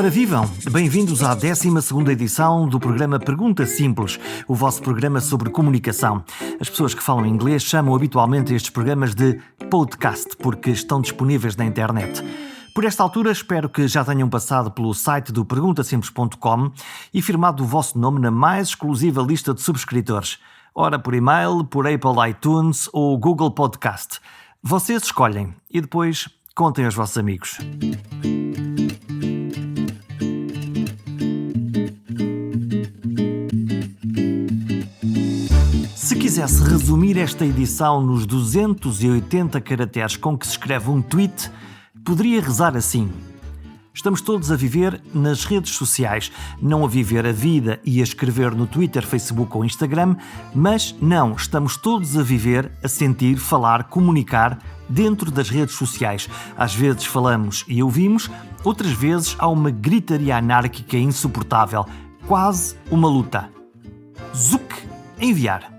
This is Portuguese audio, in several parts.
Ora vivam! Bem-vindos à 12ª edição do programa Pergunta Simples, o vosso programa sobre comunicação. As pessoas que falam inglês chamam habitualmente estes programas de podcast, porque estão disponíveis na internet. Por esta altura, espero que já tenham passado pelo site do perguntasimples.com e firmado o vosso nome na mais exclusiva lista de subscritores. Ora por e-mail, por Apple iTunes ou Google Podcast. Vocês escolhem e depois contem aos vossos amigos. Se quisesse resumir esta edição nos 280 caracteres com que se escreve um tweet, poderia rezar assim: estamos todos a viver nas redes sociais, não a viver a vida e a escrever no Twitter, Facebook ou Instagram, mas não, estamos todos a viver, a sentir, falar, comunicar dentro das redes sociais. Às vezes falamos e ouvimos, outras vezes há uma gritaria anárquica insuportável, quase uma luta. Zuc! Enviar.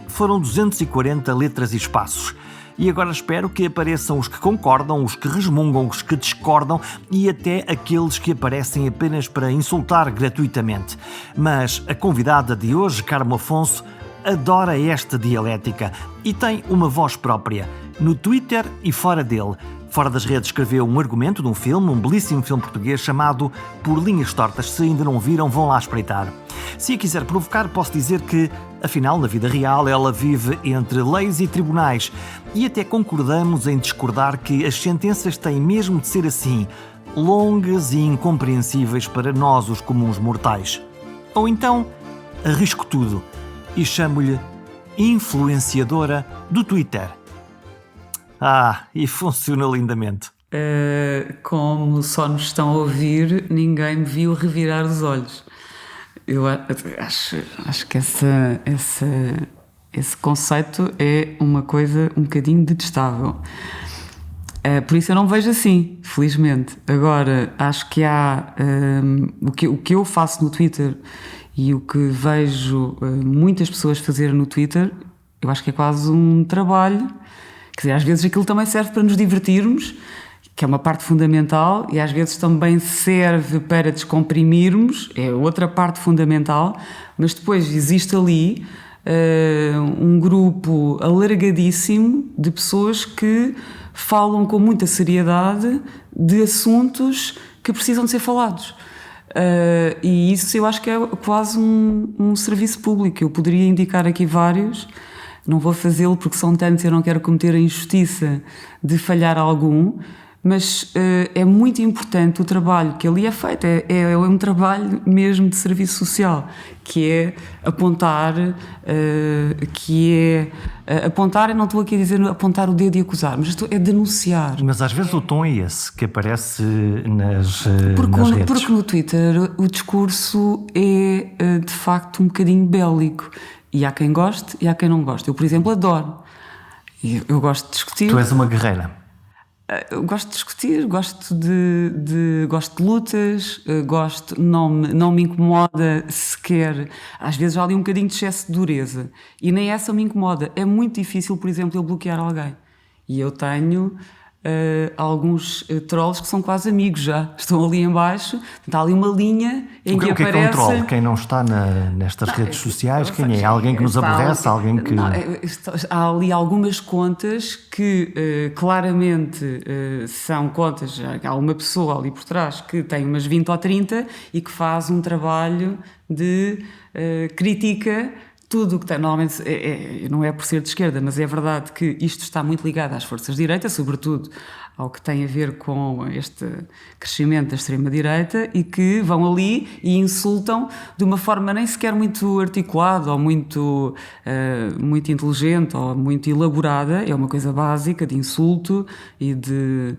Foram 240 letras e espaços. E agora espero que apareçam os que concordam, os que resmungam, os que discordam e até aqueles que aparecem apenas para insultar gratuitamente. Mas a convidada de hoje, Carmo Afonso, adora esta dialética e tem uma voz própria, no Twitter e fora dele. Fora das redes escreveu um argumento de um filme, um belíssimo filme português chamado Por Linhas Tortas. Se ainda não o viram, vão lá espreitar. Se a quiser provocar, posso dizer que, afinal, na vida real, ela vive entre leis e tribunais. E até concordamos em discordar que as sentenças têm mesmo de ser assim, longas e incompreensíveis para nós, os comuns mortais. Ou então, arrisco tudo e chamo-lhe influenciadora do Twitter. E funciona lindamente. Como só nos estão a ouvir, ninguém me viu revirar os olhos. Eu acho que esse conceito é uma coisa um bocadinho detestável. Por isso eu não vejo assim, felizmente. Agora, acho que há o que eu faço no Twitter e o que vejo muitas pessoas fazer no Twitter, eu acho que é quase um trabalho. Quer dizer, às vezes aquilo também serve para nos divertirmos, que é uma parte fundamental, e às vezes também serve para descomprimirmos, é outra parte fundamental, mas depois existe ali um grupo alargadíssimo de pessoas que falam com muita seriedade de assuntos que precisam de ser falados. E isso eu acho que é quase um serviço público. Eu poderia indicar aqui vários. Não vou fazê-lo porque são tantos, eu não quero cometer a injustiça de falhar algum, mas é muito importante o trabalho que ali é feito, é um trabalho mesmo de serviço social, que é apontar, apontar, eu não estou aqui a dizer apontar o dedo e acusar, mas é denunciar. Mas às vezes o tom é esse, que aparece nas redes. Porque no Twitter o discurso é de facto um bocadinho bélico. E há quem goste e há quem não goste. Eu, por exemplo, adoro. Eu gosto de discutir. Tu és uma guerreira. Eu gosto de discutir, gosto de lutas, não me incomoda sequer. Às vezes há ali um bocadinho de excesso de dureza. E nem essa me incomoda. É muito difícil, por exemplo, eu bloquear alguém. E eu tenho alguns trolls que são quase amigos já. Estão ali em baixo, está ali uma linha em que aparece... O que é um troll? Quem não está nestas redes sociais? Quem é? Alguém que nos aborrece? Alguém que... Não, há ali algumas contas que claramente são contas... Há uma pessoa ali por trás que tem umas 20 ou 30 e que faz um trabalho de crítica... Tudo o que tem, normalmente, não é por ser de esquerda, mas é verdade que isto está muito ligado às forças de direita, sobretudo ao que tem a ver com este crescimento da extrema-direita, e que vão ali e insultam de uma forma nem sequer muito articulada ou muito inteligente ou muito elaborada. É uma coisa básica de insulto e de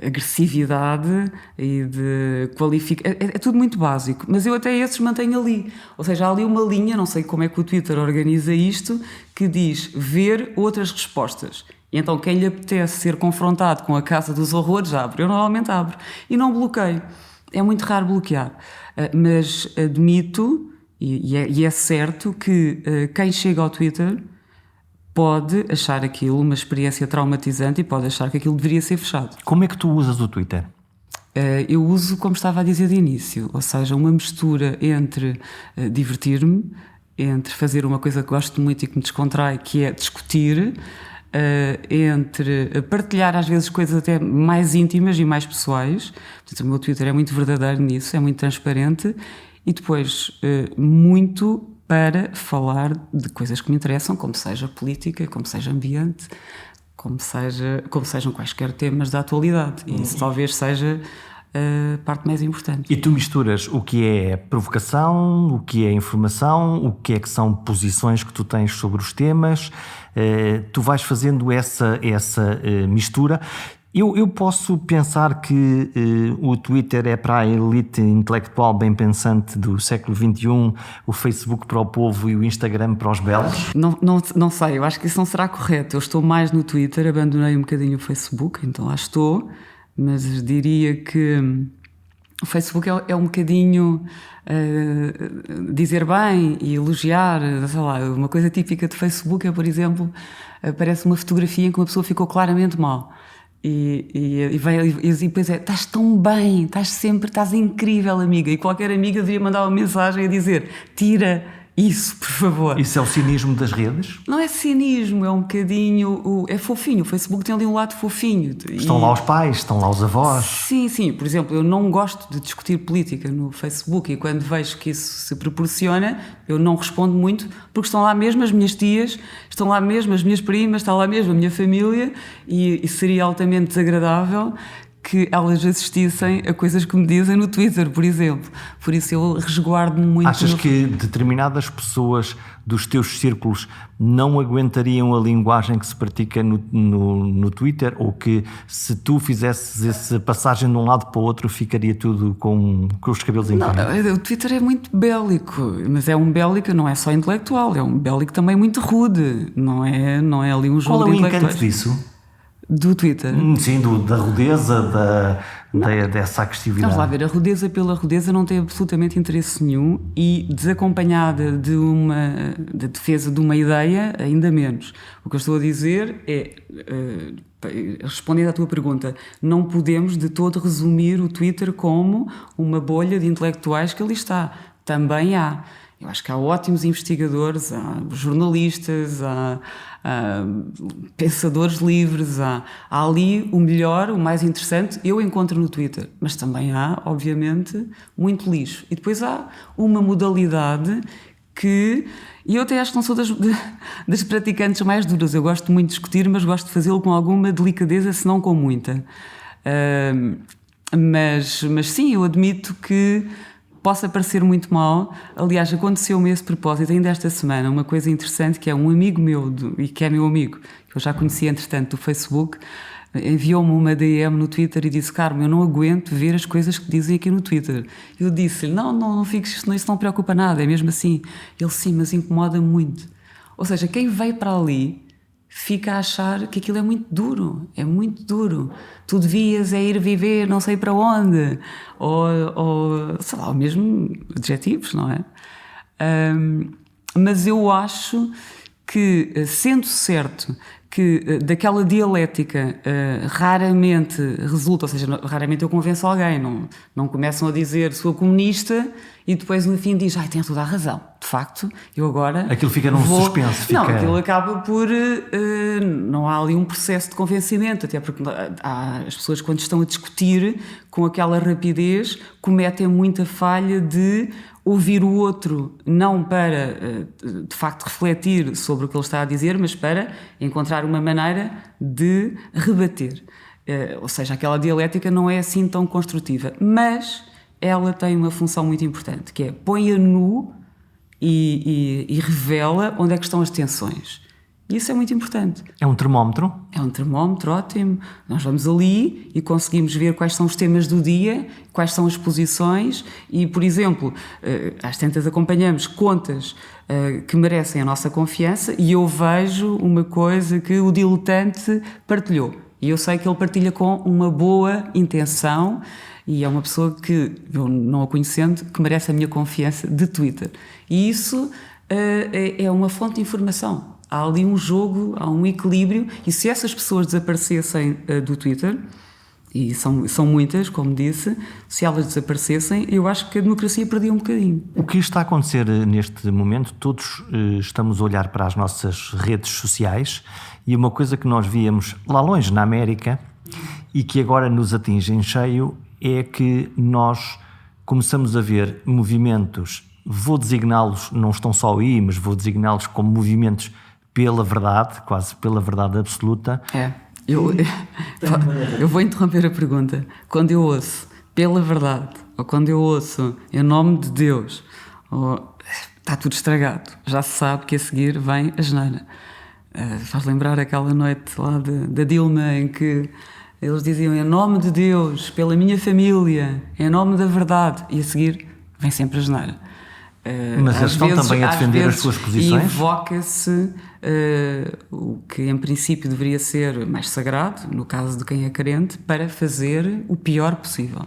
agressividade e de qualificação, é tudo muito básico, mas eu até esses mantenho ali, ou seja, há ali uma linha, não sei como é que o Twitter organiza isto, que diz ver outras respostas, e então quem lhe apetece ser confrontado com a Casa dos Horrores abre, eu normalmente abro, e não bloqueio, é muito raro bloquear, mas admito, e é certo que quem chega ao Twitter pode achar aquilo uma experiência traumatizante e pode achar que aquilo deveria ser fechado. Como é que tu usas o Twitter? Eu uso, como estava a dizer de início, ou seja, uma mistura entre divertir-me, entre fazer uma coisa que gosto muito e que me descontrai, que é discutir, entre partilhar às vezes coisas até mais íntimas e mais pessoais. Portanto, o meu Twitter é muito verdadeiro nisso, é muito transparente, e depois muito para falar de coisas que me interessam, como seja política, como seja ambiente, como sejam quaisquer temas da atualidade. E isso talvez seja a parte mais importante. E tu misturas o que é provocação, o que é informação, o que são posições que tu tens sobre os temas, tu vais fazendo essa mistura. Eu posso pensar que o Twitter é para a elite intelectual bem pensante do século XXI, o Facebook para o povo e o Instagram para os belos? Não sei, eu acho que isso não será correto. Eu estou mais no Twitter, abandonei um bocadinho o Facebook, então lá estou, mas diria que o Facebook é um bocadinho dizer bem e elogiar, sei lá, uma coisa típica do Facebook é, por exemplo, aparece uma fotografia em que uma pessoa ficou claramente mal. E depois estás tão bem, estás incrível, amiga. E qualquer amiga devia mandar uma mensagem a dizer: tira isso, por favor. Isso é o cinismo das redes? Não é cinismo, é um bocadinho. É fofinho. O Facebook tem ali um lado fofinho. Estão lá os pais, estão lá os avós. Sim. Por exemplo, eu não gosto de discutir política no Facebook e quando vejo que isso se proporciona, eu não respondo muito, porque estão lá mesmo as minhas tias, estão lá mesmo as minhas primas, está lá mesmo a minha família e seria altamente desagradável que elas assistissem a coisas que me dizem no Twitter, por exemplo. Por isso eu resguardo-me muito. Achas que determinadas pessoas dos teus círculos não aguentariam a linguagem que se pratica no Twitter? Ou que se tu fizesses essa passagem de um lado para o outro ficaria tudo com os cabelos em pé? O Twitter é muito bélico, mas é um bélico, não é só intelectual, é um bélico também muito rude. Não é ali um jogo de intelectuais. Qual é o encanto disso? Do Twitter? Sim, da rudeza, dessa agressividade. Vamos lá ver, a rudeza pela rudeza não tem absolutamente interesse nenhum e desacompanhada da defesa de uma ideia, ainda menos. O que eu estou a dizer é, respondendo à tua pergunta, não podemos de todo resumir o Twitter como uma bolha de intelectuais que ali está. Também há. Eu acho que há ótimos investigadores, há jornalistas, há pensadores livres, há ali o melhor, o mais interessante, eu encontro no Twitter, mas também há, obviamente, muito lixo. E depois há uma modalidade que, e eu até acho que não sou das praticantes mais duras, eu gosto muito de discutir, mas gosto de fazê-lo com alguma delicadeza, se não com muita. Mas sim, eu admito que possa parecer muito mal. Aliás, aconteceu-me esse propósito ainda esta semana, uma coisa interessante, que é um amigo meu, e que é meu amigo, que eu já conhecia entretanto do Facebook, enviou-me uma DM no Twitter e disse: Carmo, eu não aguento ver as coisas que dizem aqui no Twitter. Eu disse-lhe: não fiques, isso não preocupa nada, é mesmo assim. Ele: sim, mas incomoda muito. Ou seja, quem veio para ali fica a achar que aquilo é muito duro, tu devias ir viver não sei para onde, ou sei lá, mesmo adjetivos, não é? Mas eu acho que, sendo certo que daquela dialética raramente resulta, ou seja, raramente eu convenço alguém, não começam a dizer sou comunista e depois no fim diz, tem toda a razão, de facto, eu agora... Aquilo fica num suspense. Não, aquilo acaba por... não há ali um processo de convencimento, até porque as pessoas quando estão a discutir com aquela rapidez cometem muita falha de ouvir o outro, não para, de facto, refletir sobre o que ele está a dizer, mas para encontrar uma maneira de rebater. Ou seja, aquela dialética não é assim tão construtiva, mas ela tem uma função muito importante, que é põe a nu e revela onde é que estão as tensões. E isso é muito importante. É um termómetro? É um termómetro, ótimo. Nós vamos ali e conseguimos ver quais são os temas do dia, quais são as posições e, por exemplo, às tantas acompanhamos contas que merecem a nossa confiança e eu vejo uma coisa que o diletante partilhou. E eu sei que ele partilha com uma boa intenção e é uma pessoa que, eu não a conhecendo, que merece a minha confiança de Twitter. E isso é uma fonte de informação. Há ali um jogo, há um equilíbrio, e se essas pessoas desaparecessem do Twitter, e são muitas, como disse, se elas desaparecessem, eu acho que a democracia perdia um bocadinho. O que está a acontecer neste momento, todos estamos a olhar para as nossas redes sociais, e uma coisa que nós víamos lá longe na América e que agora nos atinge em cheio é que nós começamos a ver movimentos, vou designá-los, não estão só aí, mas vou designá-los como movimentos pela verdade, quase pela verdade absoluta. Eu vou interromper a pergunta. Quando eu ouço pela verdade, ou quando eu ouço em nome de Deus, está tudo estragado. Já se sabe que a seguir vem a geneira. Faz lembrar aquela noite lá da Dilma em que eles diziam em nome de Deus, pela minha família, em nome da verdade, e a seguir vem sempre a geneira. Mas eles estão também a defender as suas posições? E invoca-se o que em princípio deveria ser mais sagrado, no caso de quem é crente, para fazer o pior possível.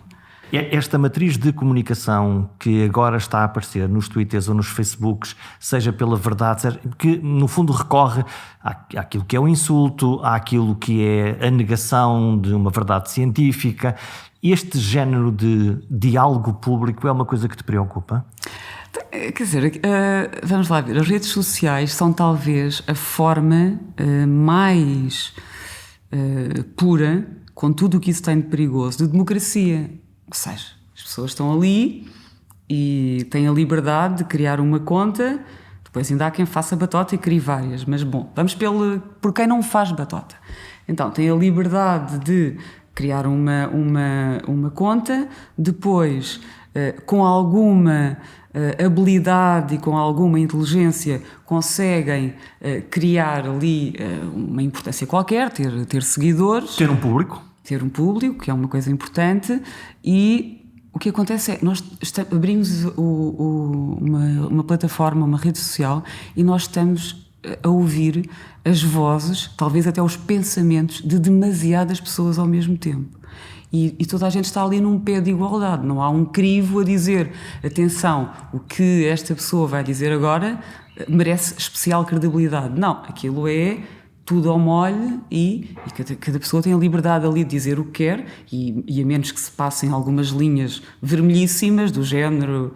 Esta matriz de comunicação que agora está a aparecer nos Twitters ou nos Facebooks, seja pela verdade, que no fundo recorre àquilo que é o insulto, àquilo que é a negação de uma verdade científica, este género de diálogo público é uma coisa que te preocupa? Quer dizer, vamos lá ver, as redes sociais são talvez a forma mais pura, com tudo o que isso tem de perigoso, de democracia. Ou seja, as pessoas estão ali e têm a liberdade de criar uma conta, depois ainda há quem faça batota e crie várias, mas bom, vamos por quem não faz batota. Então, têm a liberdade de criar uma conta, depois, com alguma habilidade e com alguma inteligência, conseguem criar ali uma importância qualquer, ter seguidores. Ter um público. Ter um público, que é uma coisa importante, e o que acontece é, nós abrimos uma plataforma, uma rede social, e nós estamos a ouvir as vozes, talvez até os pensamentos de demasiadas pessoas ao mesmo tempo. E toda a gente está ali num pé de igualdade, não há um crivo a dizer, atenção, o que esta pessoa vai dizer agora merece especial credibilidade. Não, aquilo é tudo ao molho e cada pessoa tem a liberdade ali de dizer o que quer e a menos que se passem algumas linhas vermelhíssimas do género,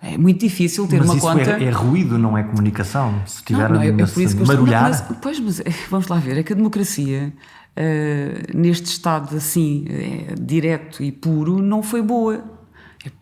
é muito difícil ter uma conta... Mas isso é ruído, não é comunicação? Se tiver não, é por isso que marulhar... Mas vamos lá ver, é que a democracia, neste estado assim, direto e puro, não foi boa.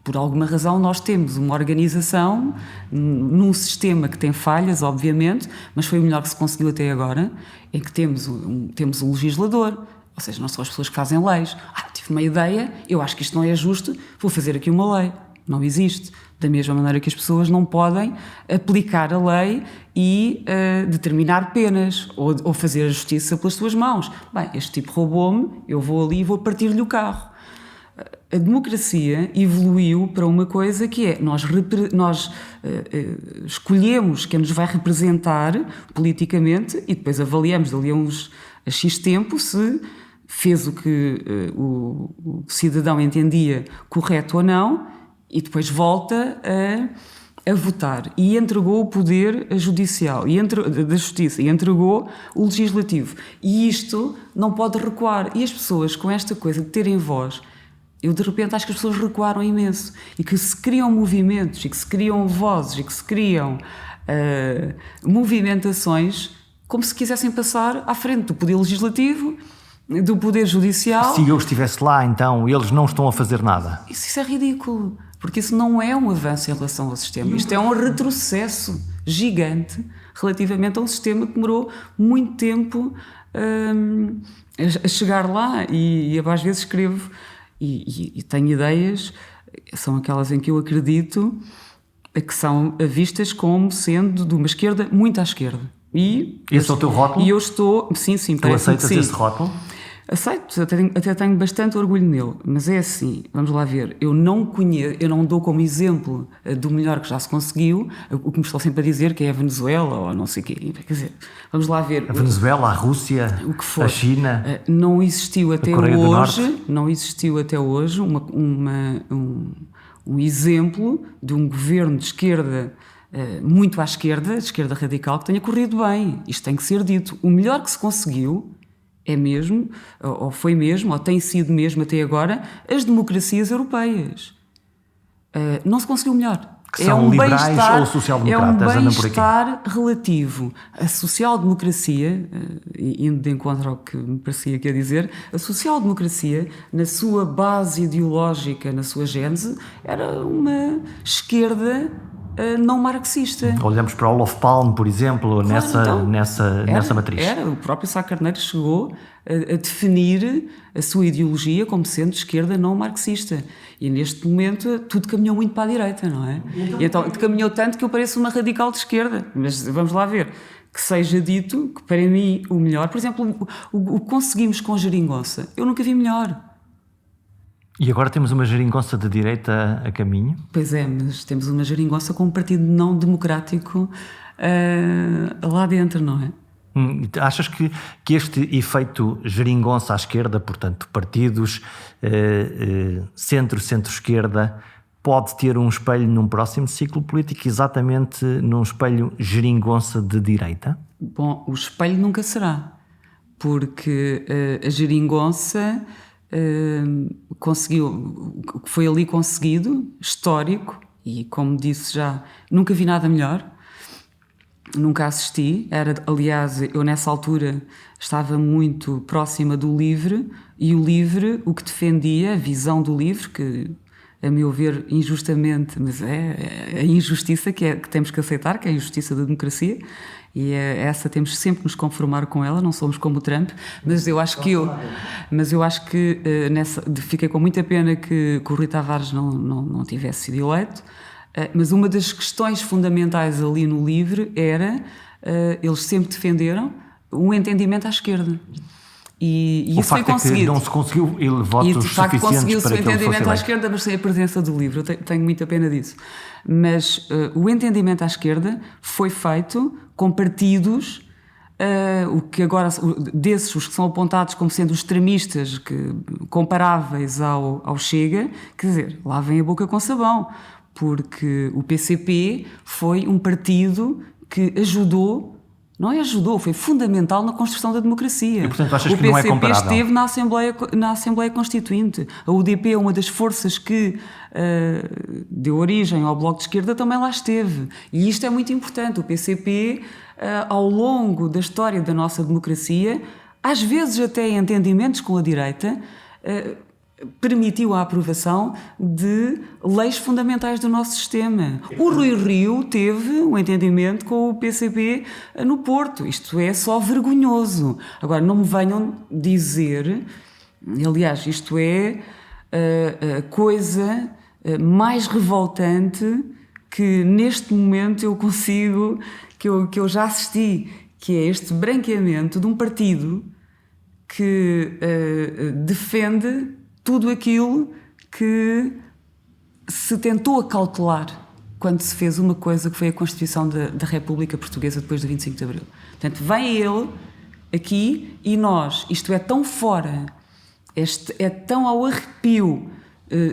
Por alguma razão nós temos uma organização num sistema que tem falhas, obviamente, mas foi o melhor que se conseguiu até agora, em que temos um legislador, ou seja, não são as pessoas que fazem leis. Tive uma ideia, eu acho que isto não é justo, vou fazer aqui uma lei. Não existe. Da mesma maneira que as pessoas não podem aplicar a lei e determinar penas ou fazer a justiça pelas suas mãos. Bem, este tipo roubou-me, eu vou ali e vou partir-lhe o carro. A democracia evoluiu para uma coisa que é, nós escolhemos quem nos vai representar politicamente e depois avaliamos dali a X tempo se fez o que o cidadão entendia correto ou não e depois volta a votar e entregou o poder judicial da justiça e entregou o legislativo. E isto não pode recuar. E as pessoas com esta coisa de terem voz, eu de repente acho que as pessoas recuaram imenso e que se criam movimentos e que se criam vozes e que se criam movimentações como se quisessem passar à frente do poder legislativo, do poder judicial. Se eu estivesse lá, então, eles não estão a fazer nada. Isso é ridículo, porque isso não é um avanço em relação ao sistema. Isto é um retrocesso gigante relativamente a um sistema que demorou muito tempo a chegar lá e às vezes escrevo e tenho ideias, são aquelas em que eu acredito que são vistas como sendo de uma esquerda muito à esquerda. Esse é o teu rótulo? E eu estou... Sim, tu aceitas esse rótulo? Aceito, até tenho bastante orgulho nele, mas é assim, vamos lá ver, eu não dou como exemplo do melhor que já se conseguiu, o que me estou sempre a dizer que é a Venezuela ou não sei o quê, quer dizer, vamos lá ver... A Venezuela, a Rússia, o que for. A China, não existiu até hoje um exemplo de um governo de esquerda muito à esquerda, de esquerda radical, que tenha corrido bem. Isto tem que ser dito. O melhor que se conseguiu é mesmo, ou foi mesmo, ou tem sido mesmo até agora, as democracias europeias. Não se conseguiu melhor. Que são liberais ou social-democratas, é um andam por aqui. bem-estar relativo. A social-democracia, indo de encontro ao que me parecia que ia dizer, a social-democracia, na sua base ideológica, na sua gênese, era uma esquerda não marxista. Olhamos para Olof Palme, por exemplo, Claro, nessa matriz. O próprio Sá Carneiro chegou a definir a sua ideologia como sendo de esquerda não marxista. E neste momento tudo caminhou muito para a direita, não é? Então caminhou tanto que eu pareço uma radical de esquerda. Mas vamos lá ver. Que seja dito que para mim o melhor... Por exemplo, o que conseguimos com Geringonça, eu nunca vi melhor. E agora temos uma geringonça de direita a caminho? Pois é, mas temos uma geringonça com um partido não democrático lá dentro, não é? Achas que este efeito geringonça à esquerda, portanto, partidos centro-esquerda, pode ter um espelho num próximo ciclo político, exatamente num espelho geringonça de direita? Bom, o espelho nunca será, porque a geringonça conseguiu, o que foi ali conseguido, histórico, e como disse já, nunca vi nada melhor. Nunca assisti, aliás, eu nessa altura estava muito próxima do LIVRE, e o LIVRE, o que defendia, a visão do LIVRE, que a meu ver injustamente, mas é a injustiça que temos que aceitar, que é a injustiça da democracia, e essa temos sempre que nos conformar com ela, não somos como o Trump, mas eu acho que fiquei com muita pena que o Rui Tavares não tivesse sido eleito. Mas uma das questões fundamentais ali no LIVRE era, eles sempre defenderam um entendimento à esquerda. E isso foi conseguido. É que não se conseguiu votos suficientes para que ele fosse eleito. E de facto conseguiu-se o entendimento à esquerda, mas sem a presença do LIVRE. Eu tenho muita pena disso. Mas o entendimento à esquerda foi feito com partidos, o que agora, desses, os que são apontados como sendo os extremistas comparáveis ao Chega, quer dizer, lá vem a boca com sabão. Porque o PCP foi um partido que foi fundamental na construção da democracia. E, portanto, achas o que não é PCP comparável? esteve na Assembleia Constituinte. A UDP é uma das forças que deu origem ao Bloco de Esquerda, também lá esteve. E isto é muito importante. O PCP, ao longo da história da nossa democracia, às vezes até em entendimentos com a direita, permitiu a aprovação de leis fundamentais do nosso sistema. O Rui Rio teve um entendimento com o PCP no Porto. Isto é só vergonhoso. Agora, não me venham dizer... Aliás, isto é a coisa mais revoltante que neste momento eu consigo... que eu já assisti, que é este branqueamento de um partido que defende tudo aquilo que se tentou acautelar quando se fez uma coisa que foi a Constituição da República Portuguesa depois do 25 de Abril. Portanto, vem ele aqui e nós, isto é tão fora, é tão ao arrepio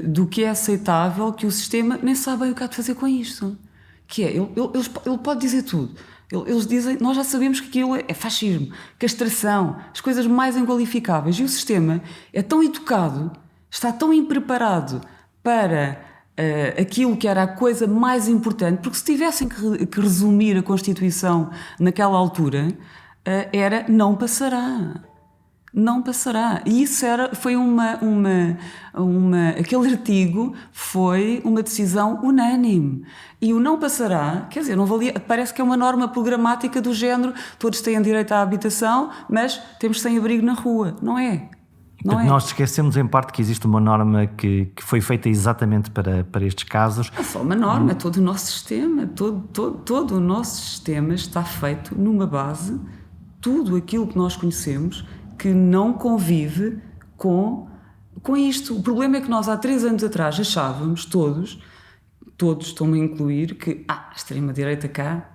do que é aceitável que o sistema nem sabe bem o que há de fazer com isto. Que é, ele pode dizer tudo. Eles dizem, nós já sabemos que aquilo é fascismo, castração, as coisas mais inqualificáveis. E o sistema é tão educado, está tão impreparado para aquilo que era a coisa mais importante, porque se tivessem que resumir a Constituição naquela altura, era não passará. Não passará. E isso foi aquele artigo foi uma decisão unânime. E o não passará, quer dizer, não valia, parece que é uma norma programática do género, todos têm direito à habitação, mas temos sem-abrigo na rua. Não é. Não é. Nós esquecemos em parte que existe uma norma que foi feita exatamente para estes casos. É só uma norma, todo o nosso sistema, todo o nosso sistema está feito numa base, tudo aquilo que nós conhecemos, que não convive com isto. O problema é que nós há 3 anos atrás achávamos todos estão-me a incluir, que a extrema-direita cá,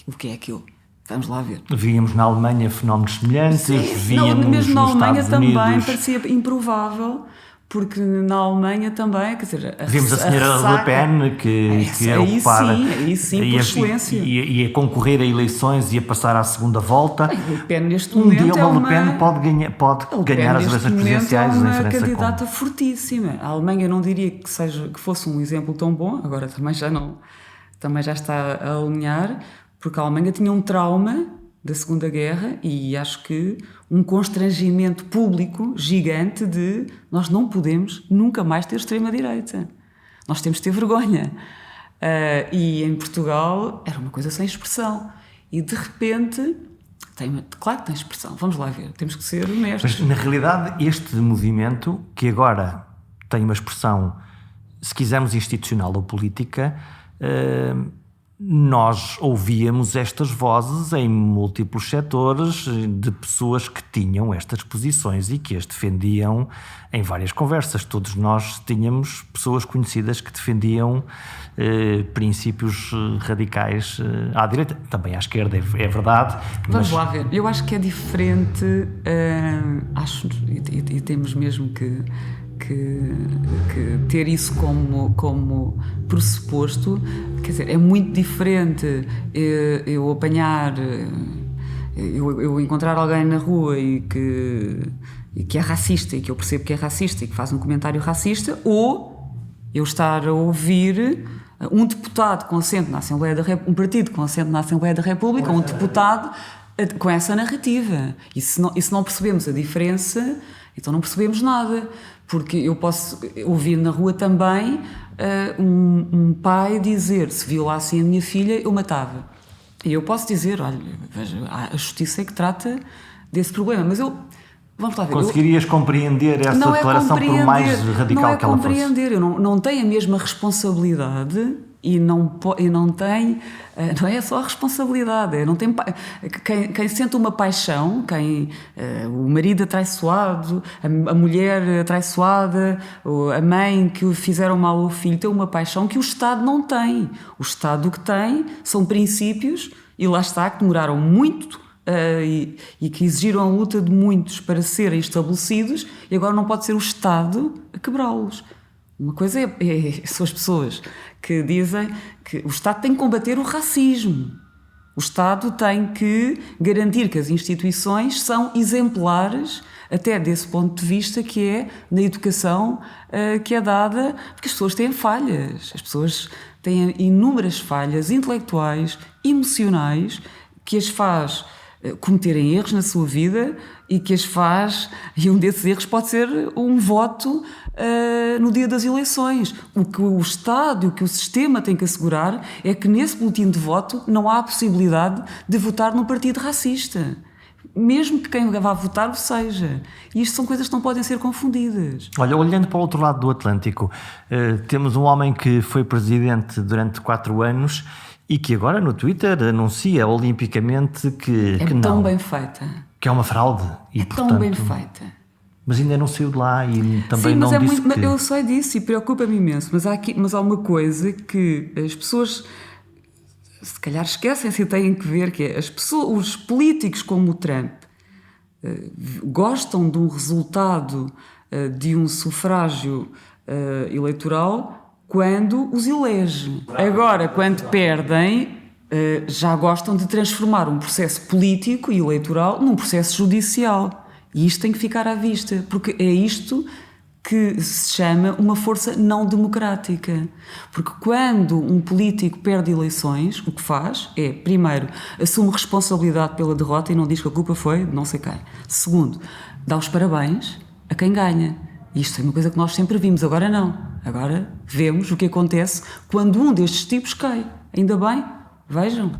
o que é aquilo? Vamos lá ver. Víamos na Alemanha fenómenos semelhantes, víamos mesmo na Alemanha Estados também Unidos. parecia improvável, porque na Alemanha também, quer dizer... Vimos a senhora Le Pen que é ocupada... Aí sim, por excelência. Ia concorrer a eleições, ia passar à segunda volta. Le Pen neste momento dia uma Le Pen pode ganhar as eleições presidenciais. É uma candidata fortíssima. A Alemanha não diria que fosse um exemplo tão bom, agora também já está a alinhar, porque a Alemanha tinha um trauma da Segunda Guerra e acho que um constrangimento público gigante de nós não podemos nunca mais ter extrema-direita. Nós temos de ter vergonha. E em Portugal era uma coisa sem expressão. E de repente, claro que tem expressão, vamos lá ver, temos que ser honestos. Mas na realidade este movimento, que agora tem uma expressão, se quisermos institucional ou política, nós ouvíamos estas vozes em múltiplos setores de pessoas que tinham estas posições e que as defendiam em várias conversas. Todos nós tínhamos pessoas conhecidas que defendiam princípios radicais à direita, também à esquerda, é verdade. Vamos lá ver. Eu acho que é diferente, acho, e temos mesmo que ter isso como pressuposto. Quer dizer, é muito diferente eu apanhar, eu encontrar alguém na rua e que é racista, e que eu percebo que é racista e que faz um comentário racista, ou eu estar a ouvir um deputado com assento na Assembleia da República, um partido com assento na Assembleia da República, um deputado com essa narrativa. E se não percebemos a diferença, então não percebemos nada. Porque eu posso ouvir na rua também um pai dizer: se violassem a minha filha, eu matava. E eu posso dizer: olha, veja, a justiça é que trata desse problema. Mas vamos lá ver. Conseguirias compreender essa declaração por mais radical que ela fosse? Não é compreender. Eu não tenho a mesma responsabilidade e não tem, não é só a responsabilidade, não tem, quem sente uma paixão, o marido atraiçoado, a mulher atraiçoada, a mãe que fizeram mal ao filho, tem uma paixão que o Estado não tem. O Estado o que tem são princípios, e lá está, que demoraram muito e que exigiram a luta de muitos para serem estabelecidos, e agora não pode ser o Estado a quebrá-los. Uma coisa são as pessoas que dizem que o Estado tem que combater o racismo. O Estado tem que garantir que as instituições são exemplares, até desse ponto de vista, que é na educação que é dada, porque as pessoas têm falhas. As pessoas têm inúmeras falhas intelectuais, emocionais, que as faz cometerem erros na sua vida e que as faz, e um desses erros pode ser um voto no dia das eleições. O que o Estado e o que o sistema tem que assegurar é que nesse boletim de voto não há a possibilidade de votar num partido racista, mesmo que quem vá votar o seja. E isto são coisas que não podem ser confundidas. Olha, olhando para o outro lado do Atlântico, temos um homem que foi presidente durante 4 anos e que agora no Twitter anuncia olimpicamente que é não. Tão bem feita. Que é uma fraude. É tão bem feita. Mas ainda não saiu de lá e também sim, não disse muito, que... Eu sei disso e preocupa-me imenso, mas há uma coisa que as pessoas se calhar esquecem-se e têm que ver, que é os políticos como o Trump gostam de um resultado de um sufrágio eleitoral quando os elege. Agora, quando perdem, já gostam de transformar um processo político e eleitoral num processo judicial. E isto tem que ficar à vista, porque é isto que se chama uma força não democrática. Porque quando um político perde eleições, o que faz é, primeiro, assume responsabilidade pela derrota e não diz que a culpa foi de não sei quem. Segundo, dá os parabéns a quem ganha. Isto é uma coisa que nós sempre vimos, agora não. Agora vemos o que acontece quando um destes tipos cai. Ainda bem, vejam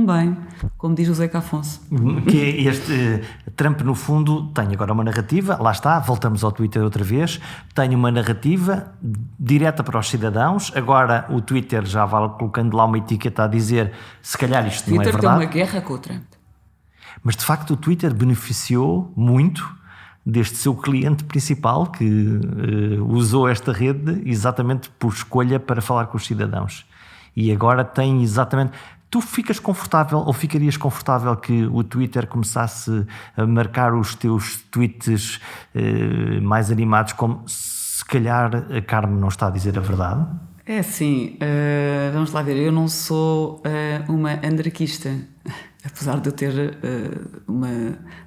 bem, como diz o Zeca Afonso. Que este Trump, no fundo, tem agora uma narrativa, lá está, voltamos ao Twitter outra vez, tem uma narrativa direta para os cidadãos. Agora o Twitter já vai colocando lá uma etiqueta a dizer, se calhar isto não é verdade. O Twitter tem uma guerra com o Trump. Mas de facto o Twitter beneficiou muito deste seu cliente principal, que usou esta rede exatamente por escolha para falar com os cidadãos. E agora tem Tu ficas confortável ou ficarias confortável que o Twitter começasse a marcar os teus tweets mais animados como se calhar a Carmen não está a dizer a verdade? É assim, vamos lá ver, eu não sou uma anarquista, apesar de eu ter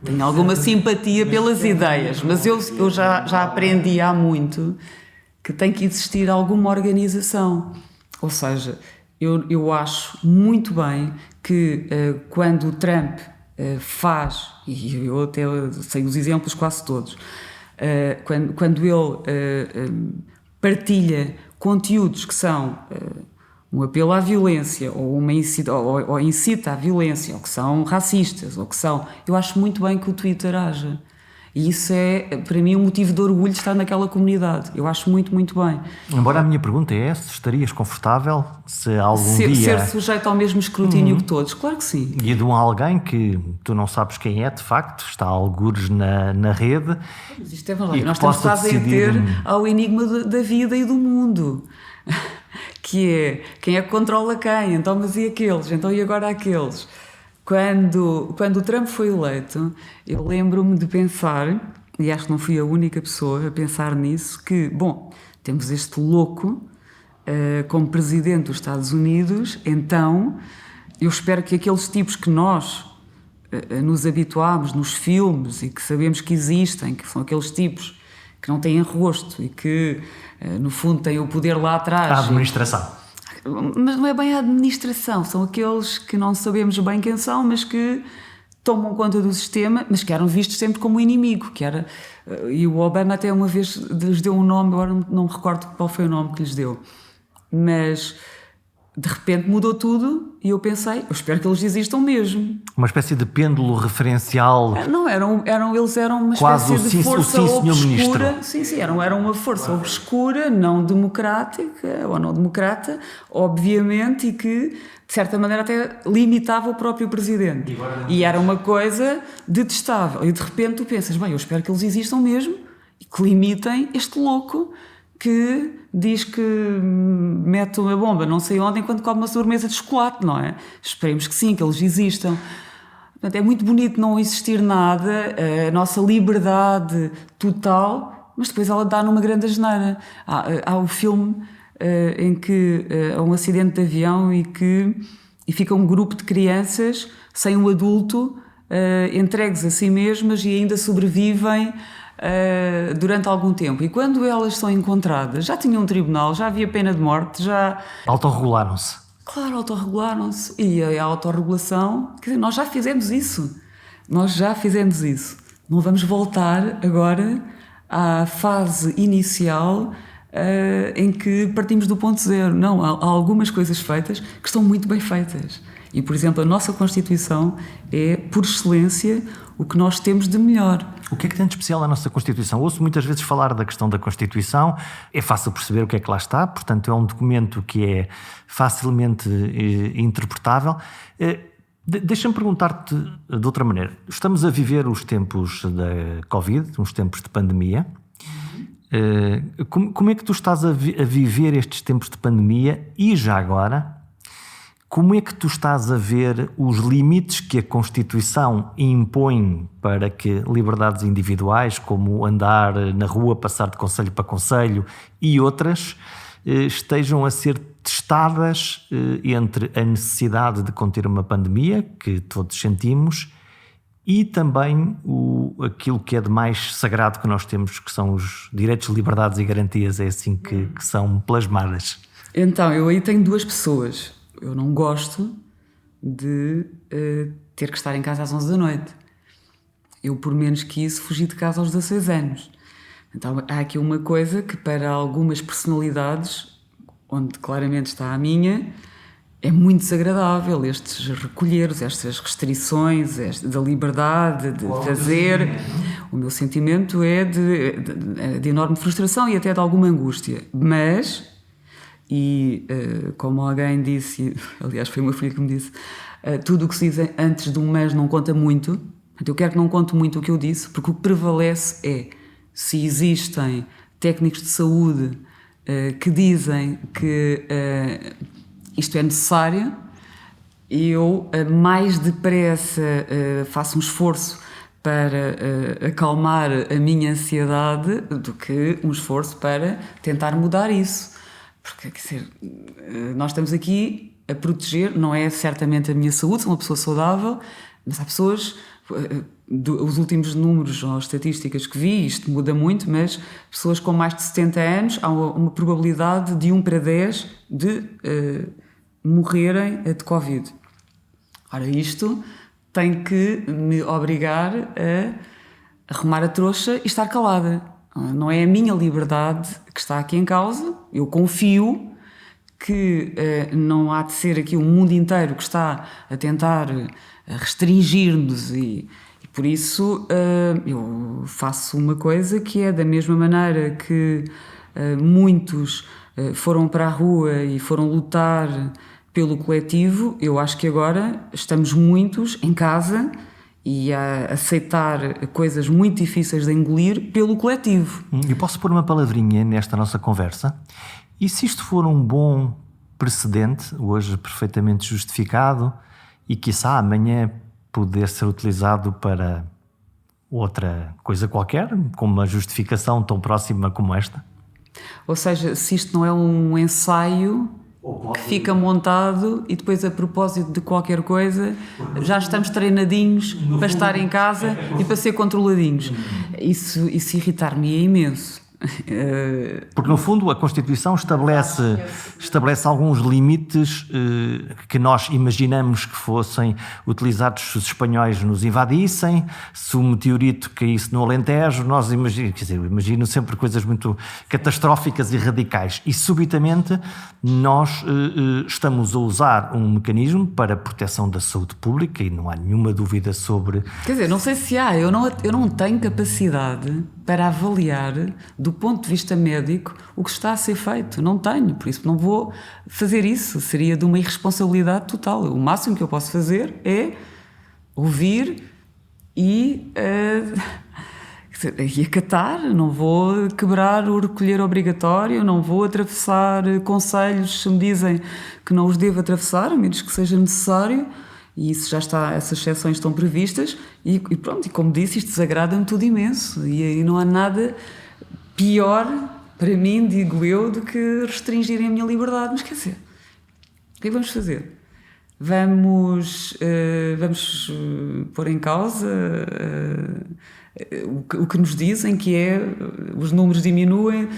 tenho alguma simpatia pelas ideias, mas eu já aprendi há muito que tem que existir alguma organização. Ou seja, eu acho muito bem que quando o Trump faz, e eu até sei os exemplos quase todos, quando ele partilha conteúdos que são um apelo à violência ou incita à violência, ou que são racistas, ou que são... Eu acho muito bem que o Twitter haja. E isso é, para mim, um motivo de orgulho de estar naquela comunidade. Eu acho muito, muito bem. Embora a minha pergunta é se estarias confortável se algum dia... Ser sujeito ao mesmo escrutínio que todos, claro que sim. E de alguém que tu não sabes quem é, de facto, está a algures na rede... Mas isto é verdade. Nós estamos quase a ter ao enigma da vida e do mundo. Que é, quem é que controla quem? Então, mas e aqueles? Então, e agora aqueles? Quando o Trump foi eleito, eu lembro-me de pensar, e acho que não fui a única pessoa a pensar nisso, que, bom, temos este louco como presidente dos Estados Unidos, então eu espero que aqueles tipos que nós nos habituámos nos filmes e que sabemos que existem, que são aqueles tipos que não têm rosto e que, no fundo, têm o poder lá atrás... A administração. Mas não é bem a administração, são aqueles que não sabemos bem quem são, mas que tomam conta do sistema, mas que eram vistos sempre como inimigo, e o Obama até uma vez lhes deu um nome, agora não me recordo qual foi o nome que lhes deu, mas de repente mudou tudo e eu pensei, eu espero que eles existam mesmo. Uma espécie de pêndulo referencial. Não, eles eram uma quase espécie de força obscura. Sim, eram uma força obscura, não democrática ou não democrata, obviamente, e que de certa maneira até limitava o próprio presidente. E era uma coisa detestável. E de repente tu pensas, bem, eu espero que eles existam mesmo e que limitem este louco que diz que mete uma bomba não sei onde enquanto come uma sobremesa de chocolate, não é? Esperemos que sim, que eles existam. Portanto, é muito bonito não existir nada, a nossa liberdade total, mas depois ela dá numa grande asneira. Há o filme em que há um acidente de avião e fica um grupo de crianças sem um adulto, entregues a si mesmas e ainda sobrevivem durante algum tempo. E quando elas são encontradas, já tinham um tribunal, já havia pena de morte, já... Autorregularam-se. Claro, autorregularam-se. E a autorregulação, quer dizer, nós já fizemos isso. Não vamos voltar agora à fase inicial em que partimos do ponto zero. Não, há algumas coisas feitas que estão muito bem feitas. E, por exemplo, a nossa Constituição é, por excelência, o que nós temos de melhor. O que é que tem de especial a nossa Constituição? Ouço muitas vezes falar da questão da Constituição, é fácil perceber o que é que lá está, portanto é um documento que é facilmente interpretável. Deixa-me perguntar-te de outra maneira. Estamos a viver os tempos da Covid, uns tempos de pandemia. Como é que tu estás a viver estes tempos de pandemia e já agora... Como é que tu estás a ver os limites que a Constituição impõe para que liberdades individuais, como andar na rua, passar de concelho para concelho e outras, estejam a ser testadas entre a necessidade de conter uma pandemia, que todos sentimos, e também aquilo que é de mais sagrado que nós temos, que são os direitos, liberdades e garantias, é assim que são plasmadas? Então, eu aí tenho duas pessoas. Eu não gosto de ter que estar em casa às 11 da noite. Eu, por menos que isso, fugi de casa aos 16 anos. Então, há aqui uma coisa que, para algumas personalidades, onde claramente está a minha, é muito desagradável. Estes recolheres, estas restrições, da liberdade de fazer. O meu sentimento é de enorme frustração e até de alguma angústia. Mas... como alguém disse, aliás foi uma filha que me disse, tudo o que se diz antes de um mas não conta muito. Eu quero que não conte muito o que eu disse, porque o que prevalece é, se existem técnicos de saúde que dizem que isto é necessário, eu mais depressa faço um esforço para acalmar a minha ansiedade do que um esforço para tentar mudar isso. Porque, quer dizer, nós estamos aqui a proteger, não é certamente a minha saúde, sou uma pessoa saudável, mas há pessoas, os últimos números ou estatísticas que vi, isto muda muito, mas pessoas com mais de 70 anos, há uma probabilidade de 1 para 10 de morrerem de Covid. Ora, isto tem que me obrigar a arrumar a trouxa e estar calada. Não é a minha liberdade que está aqui em causa. Eu confio que não há de ser aqui o mundo inteiro que está a tentar restringir-nos e por isso eu faço uma coisa que é da mesma maneira que muitos foram para a rua e foram lutar pelo coletivo. Eu acho que agora estamos muitos em casa e a aceitar coisas muito difíceis de engolir pelo coletivo. Eu posso pôr uma palavrinha nesta nossa conversa? E se isto for um bom precedente, hoje perfeitamente justificado, e quiçá amanhã poder ser utilizado para outra coisa qualquer, com uma justificação tão próxima como esta? Ou seja, se isto não é um ensaio que fica montado e depois, a propósito de qualquer coisa, já estamos treinadinhos para estar em casa e para ser controladinhos. Isso irritar-me é imenso. Porque, no fundo, a Constituição estabelece alguns limites que nós imaginamos que fossem utilizados se os espanhóis nos invadissem, se o meteorito caísse no Alentejo, nós imagino sempre coisas muito catastróficas e radicais. E, subitamente, nós estamos a usar um mecanismo para a proteção da saúde pública e não há nenhuma dúvida sobre... Quer dizer, não sei se há, eu não tenho capacidade para avaliar, do ponto de vista médico, o que está a ser feito. Não tenho, por isso não vou fazer isso. Seria de uma irresponsabilidade total. O máximo que eu posso fazer é ouvir e acatar. Não vou quebrar o recolher obrigatório, não vou atravessar conselhos se me dizem que não os devo atravessar, a menos que seja necessário. E isso já está, essas exceções estão previstas e pronto, e como disse, isto desagrada-me tudo imenso e aí não há nada pior para mim, digo eu, do que restringirem a minha liberdade. Mas quer dizer, o que é que vamos fazer? Vamos pôr em causa o que nos dizem, que é os números diminuem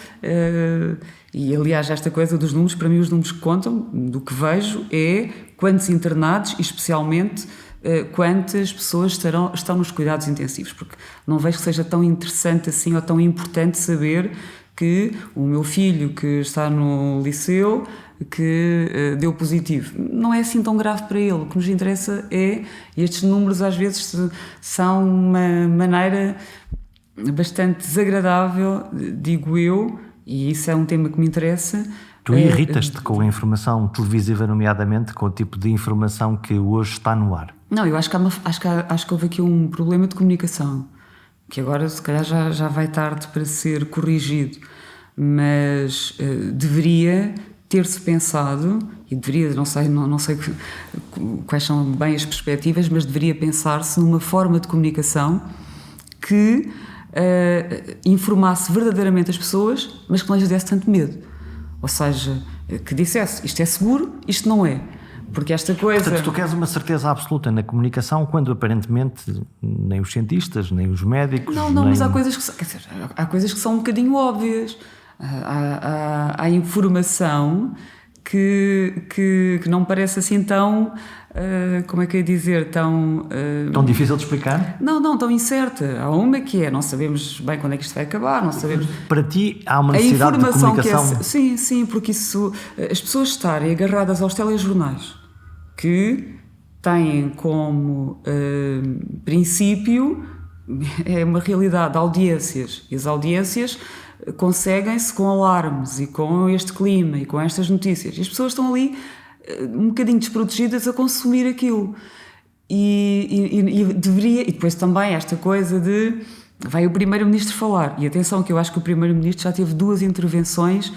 e aliás esta coisa dos números, para mim os números que contam, do que vejo, é quantos internados e especialmente quantas pessoas estão nos cuidados intensivos, porque não vejo que seja tão interessante assim ou tão importante saber que o meu filho que está no liceu que deu positivo. Não é assim tão grave para ele. O que nos interessa é, estes números às vezes são uma maneira bastante desagradável, digo eu, e isso é um tema que me interessa. Tu irritas-te com a informação televisiva, nomeadamente com o tipo de informação que hoje está no ar? Não, eu acho que houve aqui um problema de comunicação, que agora se calhar já vai tarde para ser corrigido, mas deveria ter-se pensado, e deveria, não sei quais são bem as perspectivas, mas deveria pensar-se numa forma de comunicação que informasse verdadeiramente as pessoas, mas que não lhes desse tanto medo. Ou seja, que dissesse, isto é seguro, isto não é. Porque esta coisa... Portanto, tu queres uma certeza absoluta na comunicação quando aparentemente nem os cientistas, nem os médicos... Não, mas há coisas que são, quer dizer, há coisas que são um bocadinho óbvias. Há informação que não me parece assim tão... como é que eu ia dizer? Tão difícil de explicar? Não, tão incerta. Há uma que é, não sabemos bem quando é que isto vai acabar, não sabemos... Para ti há uma necessidade de comunicação... Sim, porque isso... As pessoas estarem agarradas aos telejornais, que têm como princípio é uma realidade de audiências, e as audiências conseguem-se com alarmes e com este clima e com estas notícias, e as pessoas estão ali um bocadinho desprotegidas a consumir aquilo e deveria, e depois também esta coisa de vai o Primeiro-Ministro falar, e atenção que eu acho que o Primeiro-Ministro já teve 2 intervenções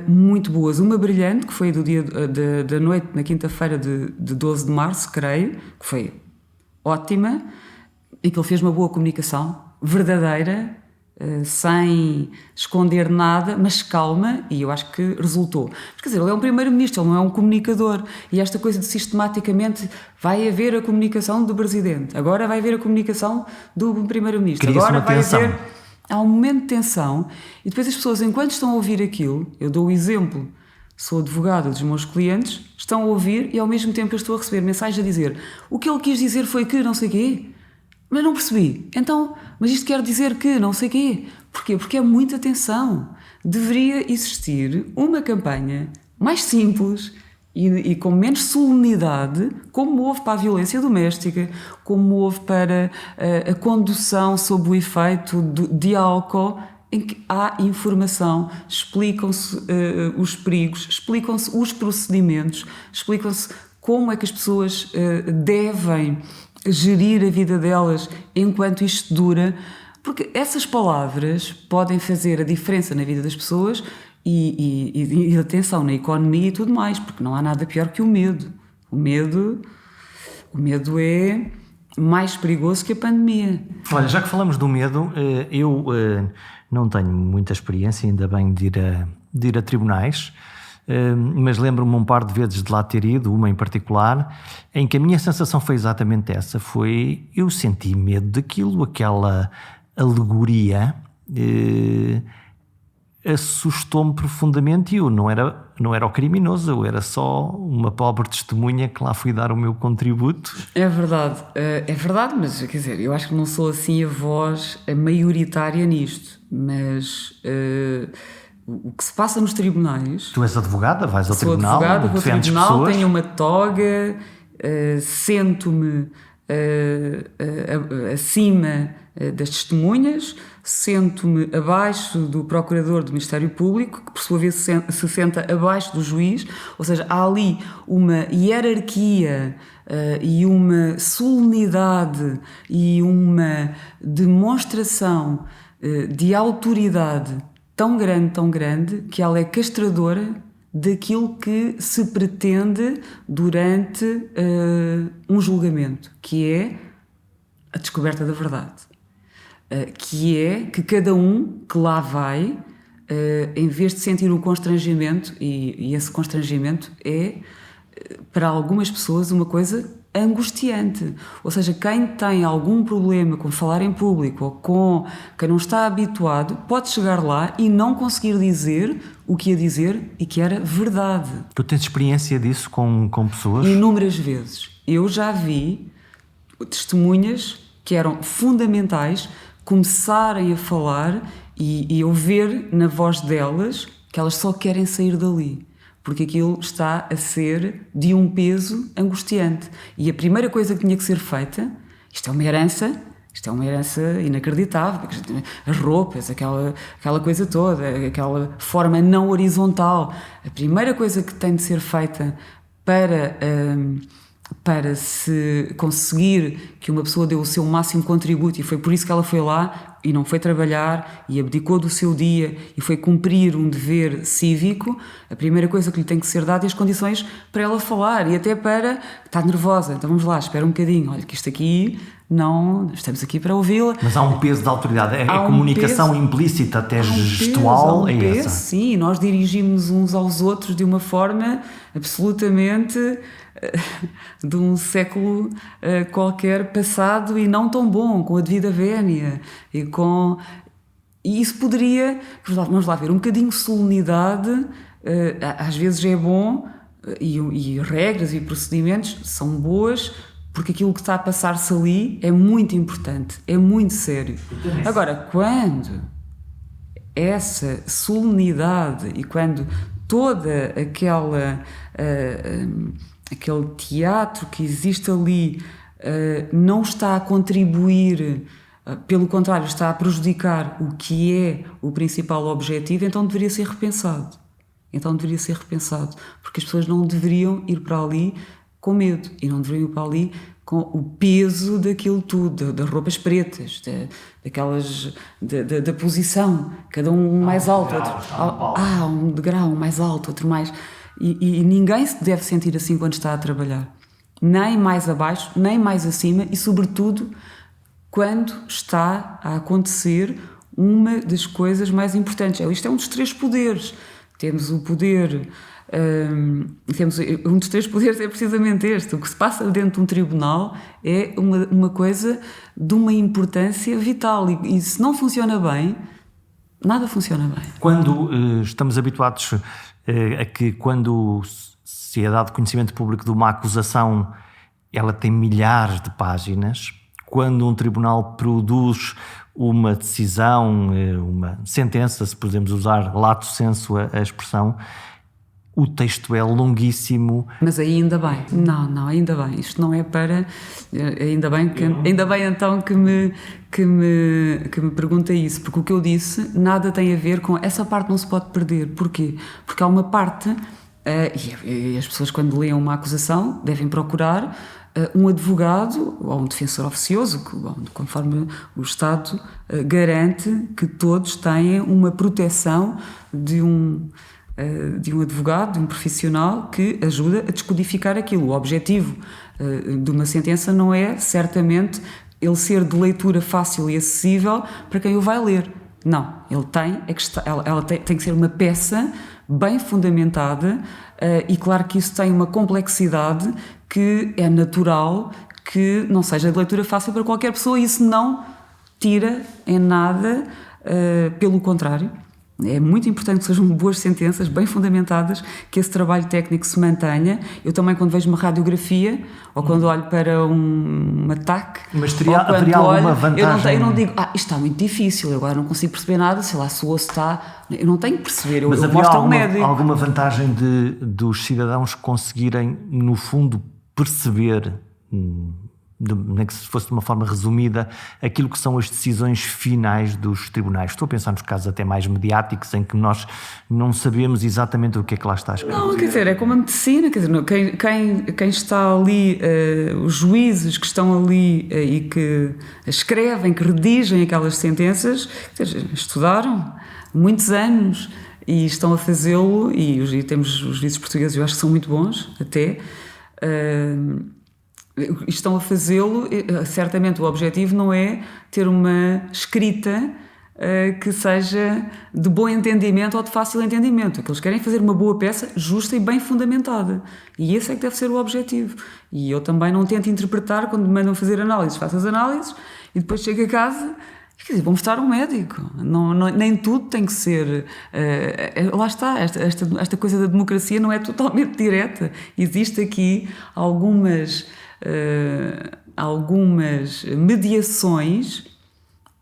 muito boas. Uma brilhante, que foi do dia da noite, na quinta-feira de 12 de março, creio, que foi ótima, e que ele fez uma boa comunicação, verdadeira, sem esconder nada, mas calma, e eu acho que resultou. Mas, quer dizer, ele é um primeiro-ministro, ele não é um comunicador, e esta coisa de sistematicamente vai haver a comunicação do presidente, agora vai haver a comunicação do primeiro-ministro, agora vai haver... Há um momento de tensão, e depois as pessoas, enquanto estão a ouvir aquilo, eu dou o exemplo, sou advogada dos meus clientes, estão a ouvir e ao mesmo tempo eu estou a receber mensagens a dizer o que ele quis dizer foi que não sei quê, mas não percebi. Então, mas isto quer dizer que não sei quê. Porquê? Porque é muita tensão. Deveria existir uma campanha mais simples e com menos solenidade, como houve para a violência doméstica, como houve para a condução sob o efeito de álcool, em que há informação, explicam-se os perigos, explicam-se os procedimentos, explicam-se como é que as pessoas devem gerir a vida delas enquanto isto dura, porque essas palavras podem fazer a diferença na vida das pessoas e atenção, na economia e tudo mais, porque não há nada pior que o medo. O medo é mais perigoso que a pandemia. Olha, já que falamos do medo, eu não tenho muita experiência, ainda bem, de ir a tribunais, mas lembro-me um par de vezes de lá ter ido, uma em particular, em que a minha sensação foi exatamente essa. Eu senti medo daquilo, aquela alegoria assustou-me profundamente e eu não era o criminoso, eu era só uma pobre testemunha que lá fui dar o meu contributo. É verdade, mas quer dizer, eu acho que não sou assim a voz maioritária nisto, mas o que se passa nos tribunais... Tu és advogada, vais ao tribunal, vou ao tribunal, pessoas. Tenho uma toga, sento-me acima das testemunhas, sento-me abaixo do procurador do Ministério Público, que por sua vez se senta abaixo do juiz, ou seja, há ali uma hierarquia e uma solenidade e uma demonstração de autoridade tão grande, que ela é castradora daquilo que se pretende durante um julgamento, que é a descoberta da verdade. Que é que cada um que lá vai, em vez de sentir um constrangimento, e esse constrangimento é, para algumas pessoas, uma coisa angustiante. Ou seja, quem tem algum problema com falar em público ou com quem não está habituado, pode chegar lá e não conseguir dizer o que ia dizer e que era verdade. Tu tens experiência disso com pessoas? Inúmeras vezes. Eu já vi testemunhas que eram fundamentais começarem a falar e eu ver na voz delas que elas só querem sair dali, porque aquilo está a ser de um peso angustiante. E a primeira coisa que tinha que ser feita, isto é uma herança inacreditável, as roupas, aquela coisa toda, aquela forma não horizontal. A primeira coisa que tem de ser feita para se conseguir que uma pessoa dê o seu máximo contributo, e foi por isso que ela foi lá e não foi trabalhar e abdicou do seu dia e foi cumprir um dever cívico, a primeira coisa que lhe tem que ser dada é as condições para ela falar, e até para... Está nervosa, então vamos lá, espera um bocadinho, olha que isto aqui não... Estamos aqui para ouvi-la. Mas há um peso de autoridade, a comunicação implícita, até gestual, é essa. Sim, nós dirigimos uns aos outros de uma forma absolutamente... de um século qualquer passado e não tão bom, com a devida vénia e isso poderia, vamos lá ver, um bocadinho de solenidade às vezes é bom, e regras e procedimentos são boas, porque aquilo que está a passar-se ali é muito importante, é muito sério. Agora, quando essa solenidade e quando toda aquele teatro que existe ali não está a contribuir, pelo contrário, está a prejudicar o que é o principal objetivo, então deveria ser repensado. Porque as pessoas não deveriam ir para ali com medo e não deveriam ir para ali com o peso daquilo tudo, das roupas pretas, da posição, cada um mais alto, outro, um degrau mais alto, outro mais... E ninguém se deve sentir assim quando está a trabalhar. Nem mais abaixo, nem mais acima e, sobretudo, quando está a acontecer uma das coisas mais importantes. Isto é um dos 3 poderes. Temos o poder... temos um dos 3 poderes é precisamente este. O que se passa dentro de um tribunal é uma coisa de uma importância vital. E se não funciona bem, nada funciona bem. Quando estamos habituados a que quando se é dado conhecimento público de uma acusação, ela tem milhares de páginas. Quando um tribunal produz uma decisão, uma sentença, se podemos usar lato sensu a expressão, o texto é longuíssimo. Mas aí ainda bem. Não, ainda bem. Isto não é para... Ainda bem então que me pergunta isso, porque o que eu disse nada tem a ver com... Essa parte não se pode perder. Porquê? Porque há uma parte... e as pessoas, quando leem uma acusação, devem procurar um advogado ou um defensor oficioso, conforme o Estado garante que todos têm uma proteção de um advogado, de um profissional que ajuda a descodificar aquilo. O objetivo de uma sentença não é, certamente, ele ser de leitura fácil e acessível para quem o vai ler. Não, ela tem que ser uma peça bem fundamentada e claro que isso tem uma complexidade que é natural que não seja de leitura fácil para qualquer pessoa e isso não tira em nada, pelo contrário. É muito importante que sejam boas sentenças, bem fundamentadas, que esse trabalho técnico se mantenha. Eu também, quando vejo uma radiografia, ou quando olho para um ataque... Mas haveria alguma vantagem? Eu não digo, isto está muito difícil, eu agora não consigo perceber nada, sei lá, se o osso está... Eu não tenho que perceber, Mas eu mostro ao médico. Alguma vantagem dos cidadãos conseguirem, no fundo, perceber... nem que se fosse de uma forma resumida, aquilo que são as decisões finais dos tribunais. Estou a pensar nos casos até mais mediáticos em que nós não sabemos exatamente o que é que lá está escrito. Não, quer dizer, é como a medicina, quer dizer, quem está ali, os juízes que estão ali e que escrevem, que redigem aquelas sentenças, estudaram muitos anos e estão a fazê-lo, e temos os juízes portugueses, eu acho que são muito bons, até... estão a fazê-lo, certamente o objetivo não é ter uma escrita que seja de bom entendimento ou de fácil entendimento. O que eles querem é fazer uma boa peça justa e bem fundamentada. E esse é que deve ser o objetivo. E eu também não tento interpretar quando me mandam fazer análises. Faço as análises e depois chego a casa... Quer dizer, vou mostrar um médico. Nem tudo tem que ser... lá está, esta coisa da democracia não é totalmente direta. Existe aqui algumas mediações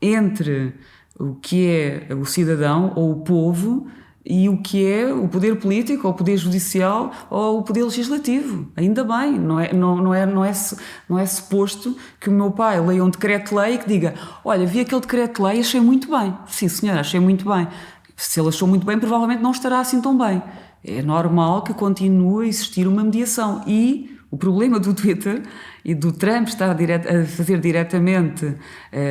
entre o que é o cidadão ou o povo e o que é o poder político, ou o poder judicial, ou o poder legislativo. Ainda bem, não é suposto que o meu pai leia um decreto-lei e que diga: olha, vi aquele decreto-lei e achei muito bem. Sim, senhora, achei muito bem. Se ele achou muito bem, provavelmente não estará assim tão bem. É normal que continue a existir uma mediação. E o problema do Twitter e do Trump estar a fazer diretamente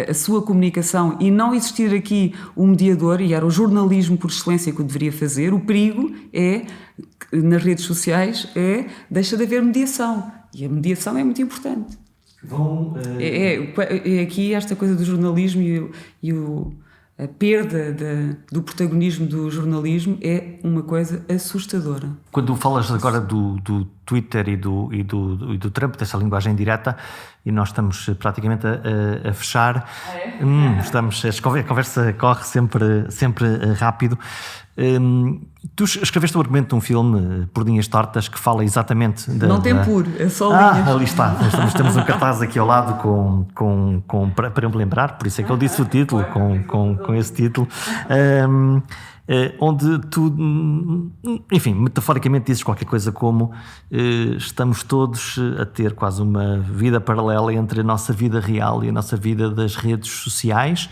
a sua comunicação e não existir aqui um mediador, e era o jornalismo por excelência que o deveria fazer, o perigo é, nas redes sociais, deixa de haver mediação. E a mediação é muito importante. É aqui esta coisa do jornalismo e a perda do protagonismo do jornalismo é uma coisa assustadora. Quando falas agora do Twitter e do Trump, dessa linguagem direta, e nós estamos praticamente a fechar, a conversa corre sempre rápido. Tu escreveste o argumento de um filme, Por Linhas Tortas, que fala exatamente Não tem por, é só linhas. Ali está, temos um cartaz aqui ao lado para eu me lembrar, por isso é que eu disse o título, com esse título, onde tu, enfim, metaforicamente dizes qualquer coisa como estamos todos a ter quase uma vida paralela entre a nossa vida real e a nossa vida das redes sociais.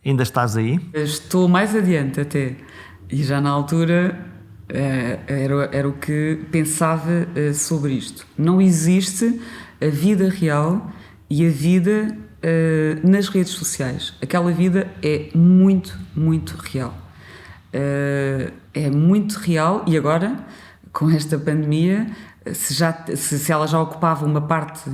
Ainda estás aí? Estou mais adiante até. E já na altura era o que pensava sobre isto. Não existe a vida real e a vida nas redes sociais. Aquela vida é muito, muito real. É muito real e agora, com esta pandemia, se ela já ocupava uma parte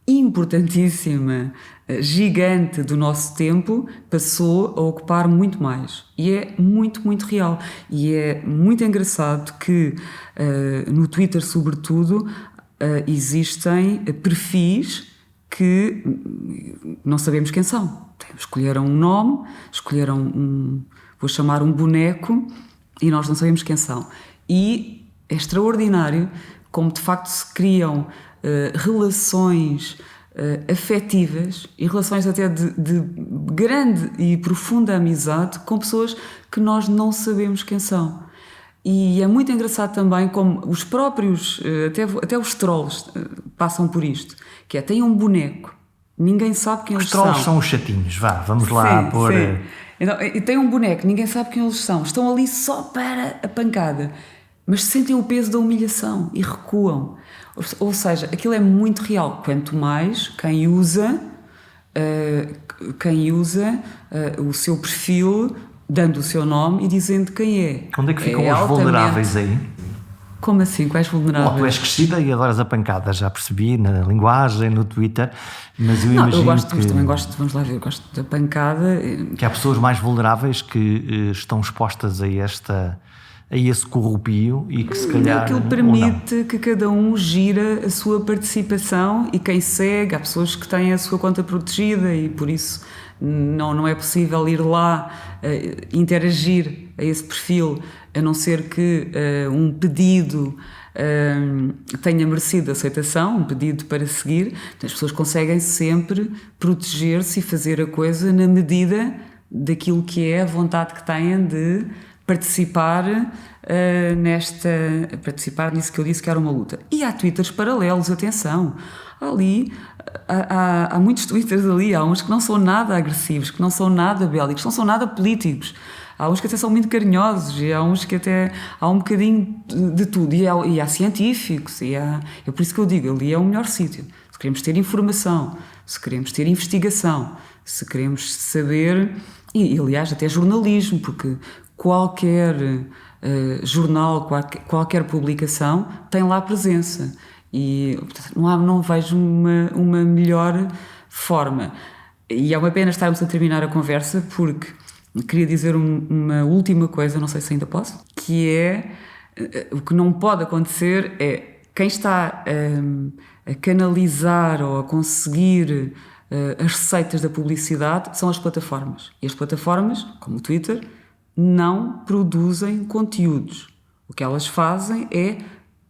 importantíssima, gigante do nosso tempo, passou a ocupar muito mais. E é muito, muito real. E é muito engraçado que no Twitter, sobretudo, existem perfis que não sabemos quem são. Escolheram um nome, escolheram vou chamar um boneco, e nós não sabemos quem são. E é extraordinário como de facto se criam relações afetivas e relações até de grande e profunda amizade com pessoas que nós não sabemos quem são. E é muito engraçado também como os próprios, até os trolls passam por isto, que é, tem um boneco, ninguém sabe quem eles são. Os trolls são os chatinhos, vamos lá pôr... Sim. Então, e tem um boneco, ninguém sabe quem eles são, estão ali só para a pancada, mas sentem o peso da humilhação e recuam. Ou seja, aquilo é muito real, quanto mais quem usa o seu perfil, dando o seu nome e dizendo quem é. Onde é que ficam os vulneráveis aí? Como assim? Quais vulneráveis? Tu és crescida e adoras a pancada, já percebi, na linguagem, no Twitter, mas eu imagino mas também gosto, vamos lá ver, eu gosto da pancada. Que há pessoas mais vulneráveis que estão expostas a esse corrupio e que se calhar... Aquilo permite que cada um gira a sua participação e quem segue, há pessoas que têm a sua conta protegida e por isso não é possível ir lá interagir a esse perfil, a não ser que um pedido tenha merecido aceitação, um pedido para seguir. Então, as pessoas conseguem sempre proteger-se e fazer a coisa na medida daquilo que é a vontade que têm de participar participar nisso que eu disse que era uma luta. E há twitters paralelos, atenção, ali há muitos twitters ali, há uns que não são nada agressivos, que não são nada bélicos, não são nada políticos, há uns que até são muito carinhosos e há uns que até há um bocadinho de tudo, e há científicos, é por isso que eu digo, ali é o melhor sítio. Se queremos ter informação, se queremos ter investigação, se queremos saber, e aliás até jornalismo, porque qualquer jornal, qualquer publicação tem lá presença e não vejo uma melhor forma. E é uma pena estarmos a terminar a conversa porque queria dizer uma última coisa, não sei se ainda posso, que é o que não pode acontecer é quem está a canalizar ou a conseguir as receitas da publicidade são as plataformas. E as plataformas, como o Twitter, não produzem conteúdos. O que elas fazem é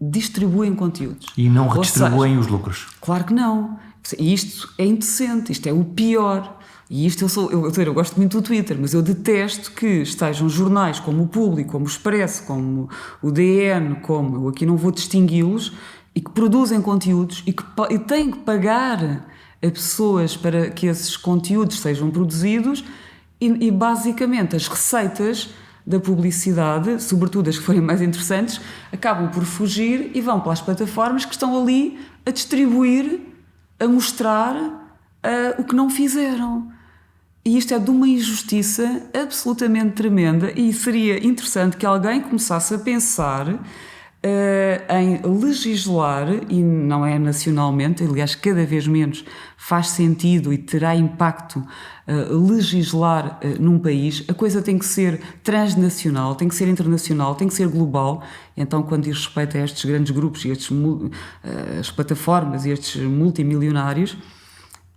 distribuem conteúdos. E não redistribuem os lucros. Claro que não. E isto é indecente, isto é o pior. E isto eu gosto muito do Twitter, mas eu detesto que estejam jornais como o Público, como o Expresso, como o DN, como eu aqui não vou distingui-los, e que produzem conteúdos e têm que pagar a pessoas para que esses conteúdos sejam produzidos. E basicamente as receitas da publicidade, sobretudo as que forem mais interessantes, acabam por fugir e vão para as plataformas que estão ali a distribuir, a mostrar o que não fizeram. E isto é de uma injustiça absolutamente tremenda e seria interessante que alguém começasse a pensar em legislar, e não é nacionalmente, aliás cada vez menos faz sentido e terá impacto legislar num país. A coisa tem que ser transnacional, tem que ser internacional, tem que ser global. Então, quando diz respeito a estes grandes grupos e as plataformas e estes multimilionários,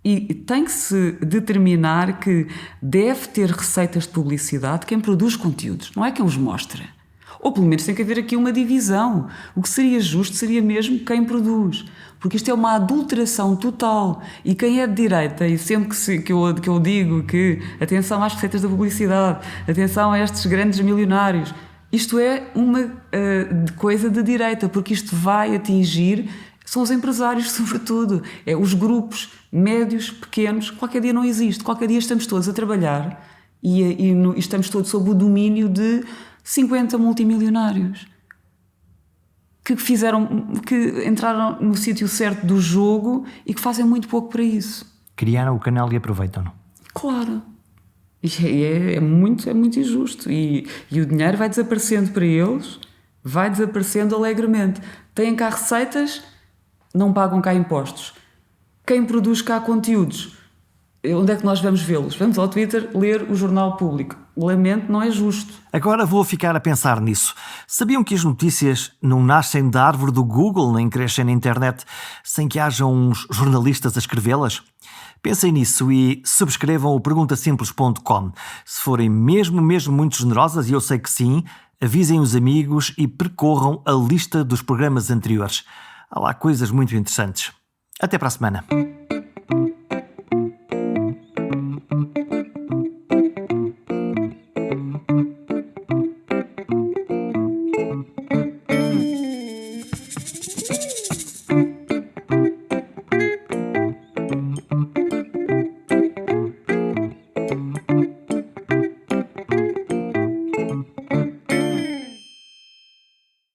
e tem que se determinar que deve ter receitas de publicidade quem produz conteúdos, não é quem os mostra. Ou pelo menos tem que haver aqui uma divisão. O que seria justo seria mesmo quem produz. Porque isto é uma adulteração total. E quem é de direita, e sempre que eu digo que atenção às receitas da publicidade, atenção a estes grandes milionários, isto é uma coisa de direita, porque isto vai atingir, são os empresários sobretudo, os grupos médios, pequenos. Qualquer dia não existe, qualquer dia estamos todos a trabalhar e estamos todos sob o domínio de 50 multimilionários. que entraram no sítio certo do jogo e que fazem muito pouco para isso. Criaram o canal e aproveitam-no. Claro. E é muito injusto. E o dinheiro vai desaparecendo para eles, vai desaparecendo alegremente. Têm cá receitas, não pagam cá impostos. Quem produz cá conteúdos, onde é que nós vamos vê-los? Vamos ao Twitter ler o Jornal Público. Lamento, não é justo. Agora vou ficar a pensar nisso. Sabiam que as notícias não nascem da árvore do Google nem crescem na internet sem que haja uns jornalistas a escrevê-las? Pensem nisso e subscrevam o perguntasimples.com. Se forem mesmo muito generosas, e eu sei que sim, avisem os amigos e percorram a lista dos programas anteriores. Há lá coisas muito interessantes. Até para a semana.